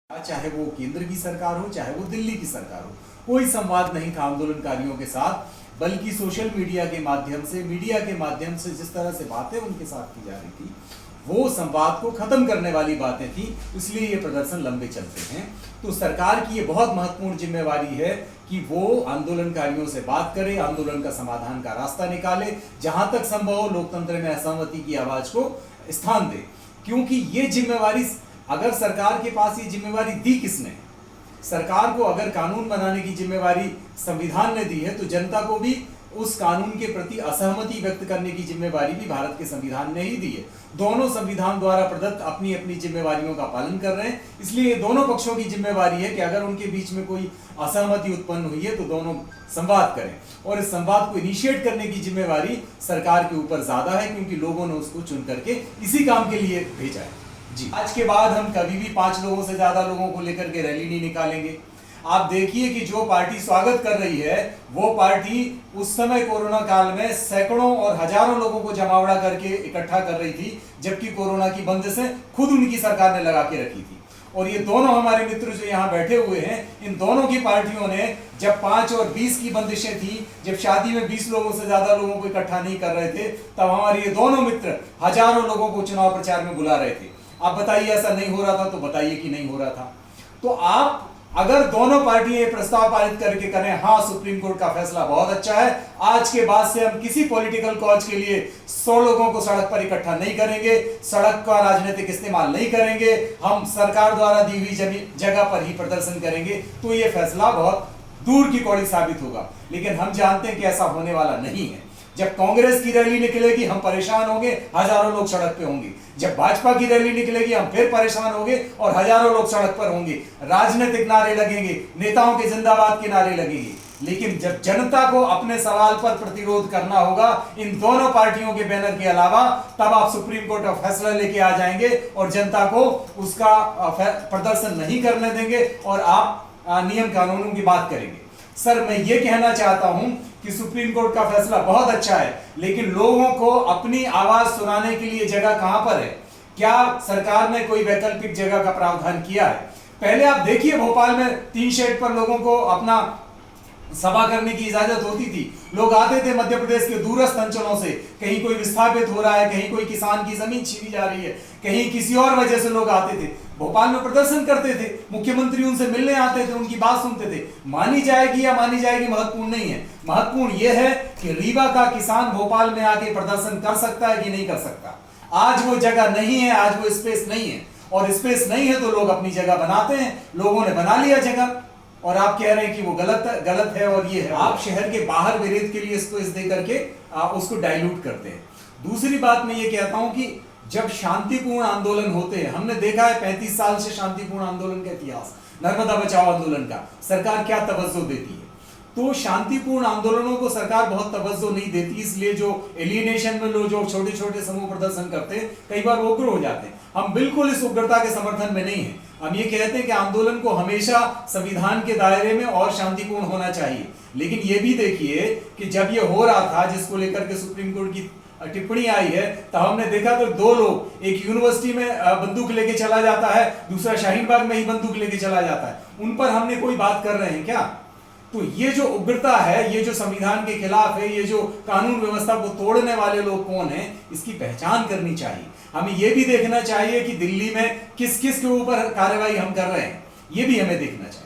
चाहे वो केंद्र की सरकार हो चाहे वो दिल्ली की सरकार हो, कोई संवाद नहीं था आंदोलनकारियों के साथ, बल्कि सोशल मीडिया के माध्यम से, मीडिया के माध्यम से जिस तरह से बातें उनके साथ की जा रही थी वो संवाद को खत्म करने वाली बातें थी। इसलिए ये प्रदर्शन लंबे चलते हैं। तो सरकार की ये बहुत महत्वपूर्ण जिम्मेवारी है कि वो आंदोलनकारियों से बात करे, आंदोलन का समाधान का रास्ता निकाले, जहां तक संभव हो लोकतंत्र में असहमति की आवाज को स्थान दे। क्योंकि ये जिम्मेवारी, अगर सरकार के पास ये जिम्मेवारी दी किसने? सरकार को अगर कानून बनाने की जिम्मेवारी संविधान ने दी है, तो जनता को भी उस कानून के प्रति असहमति व्यक्त करने की जिम्मेवारी भी भारत के संविधान ने ही दी है। दोनों संविधान द्वारा प्रदत्त अपनी अपनी जिम्मेवारियों का पालन कर रहे हैं। इसलिए दोनों पक्षों की जिम्मेवारी है कि अगर उनके बीच में कोई असहमति उत्पन्न हुई है तो दोनों संवाद करें, और इस संवाद को इनिशिएट करने की जिम्मेवारी सरकार के ऊपर ज्यादा है, क्योंकि लोगों ने उसको चुन करके इसी काम के लिए भेजा है। जी, आज के बाद हम कभी भी 5 लोगों से ज्यादा लोगों को लेकर के रैली नहीं निकालेंगे। आप देखिए कि जो पार्टी स्वागत कर रही है वो पार्टी उस समय कोरोना काल में सैकड़ों और हजारों लोगों को जमावड़ा करके इकट्ठा कर रही थी, जबकि कोरोना की बंदिशें खुद उनकी सरकार ने लगा के रखी थी। और ये दोनों हमारे मित्र जो यहाँ बैठे हुए हैं, इन दोनों की पार्टियों ने जब 5 और 20 की बंदिशें थी, जब शादी में 20 लोगों से ज्यादा लोगों को इकट्ठा नहीं कर रहे थे, तब हमारे ये दोनों मित्र हजारों लोगों को चुनाव प्रचार में बुला रहे थे। आप बताइए ऐसा नहीं हो रहा था? तो बताइए कि नहीं हो रहा था। तो आप अगर दोनों पार्टियां ये प्रस्ताव पारित करके करें, हाँ सुप्रीम कोर्ट का फैसला बहुत अच्छा है, आज के बाद से हम किसी पॉलिटिकल कॉज के लिए 100 लोगों को सड़क पर इकट्ठा नहीं करेंगे, सड़क का राजनीतिक इस्तेमाल नहीं करेंगे, हम सरकार द्वारा दी हुई जगह पर ही प्रदर्शन करेंगे, तो ये फैसला बहुत दूर की कौड़ी साबित होगा। लेकिन हम जानते हैं कि ऐसा होने वाला नहीं है। जब कांग्रेस की रैली निकलेगी हम परेशान होंगे, हजारों लोग सड़क पे होंगे। जब भाजपा की रैली निकलेगी हम फिर परेशान होंगे और हजारों लोग सड़क पर होंगे। राजनीतिक नारे लगेंगे, नेताओं के जिंदाबाद के नारे लगेंगे। लेकिन जब जनता को अपने सवाल पर प्रतिरोध करना होगा इन दोनों पार्टियों के बैनर के अलावा, तब आप सुप्रीम कोर्ट का फैसला लेके आ जाएंगे और जनता को उसका प्रदर्शन नहीं करने देंगे और आप नियम कानूनों की बात करेंगे। सर, मैं ये कहना चाहता हूं कि सुप्रीम कोर्ट का फैसला बहुत अच्छा है, लेकिन लोगों को अपनी आवाज सुनाने के लिए जगह कहां पर है? क्या सरकार ने कोई वैकल्पिक जगह का प्रावधान किया है? पहले आप देखिए, भोपाल में 3 शेड पर लोगों को अपना सभा करने की इजाजत होती थी। लोग आते थे मध्य प्रदेश के दूरस्थ अंचलों से, कहीं कोई विस्थापित हो रहा है, कहीं कोई किसान की जमीन छीनी जा रही है, कहीं किसी और वजह से लोग आते थे, भोपाल में प्रदर्शन करते थे, मुख्यमंत्री उनसे मिलने आते थे, उनकी बात सुनते थे। मानी जाएगी या मानी जाएगी महत्वपूर्ण नहीं है, महत्वपूर्ण यह है कि रीवा का किसान भोपाल में आके प्रदर्शन कर सकता है कि नहीं कर सकता। आज वो जगह नहीं है, आज वो स्पेस नहीं है, और स्पेस नहीं है तो लोग अपनी जगह बनाते हैं। लोगों ने बना लिया जगह, और आप कह रहे हैं कि वो गलत है और ये है। आप शहर के बाहर विरोध के लिए स्पेस दे करके उसको डाइल्यूट करते हैं। दूसरी बात मैं ये कहता हूं कि जब शांतिपूर्ण आंदोलन होते हैं, हमने देखा है 35 साल से शांतिपूर्ण आंदोलन का इतिहास, नर्मदा बचाओ आंदोलन का, सरकार क्या तवज्जो देती है? तो शांतिपूर्ण आंदोलनों को सरकार बहुत तवज्जो नहीं देती, इसलिए जो एलियनेशन में लोग जो छोटे छोटे समूह प्रदर्शन करते हैं, कई बार वो उग्र हो जाते हैं। हम बिल्कुल इस उग्रता के समर्थन में नहीं है। हम ये कहते हैं कि आंदोलन को हमेशा संविधान के दायरे में और शांतिपूर्ण होना चाहिए। लेकिन ये भी देखिए कि जब ये हो रहा था, जिसको लेकर के सुप्रीम कोर्ट की टिप्पणी आई है, तो हमने देखा तो 2 लोग, एक यूनिवर्सिटी में बंदूक लेके चला जाता है, दूसरा शाहीन बाग में ही बंदूक लेके चला जाता है, उन पर हमने कोई बात कर रहे हैं क्या? तो ये जो उग्रता है, ये जो संविधान के खिलाफ है, ये जो कानून व्यवस्था को तोड़ने वाले लोग कौन हैं, इसकी पहचान करनी चाहिए। हमें ये भी देखना चाहिए कि दिल्ली में किस किस के ऊपर कार्रवाई हम कर रहे हैं, ये भी हमें देखना चाहिए।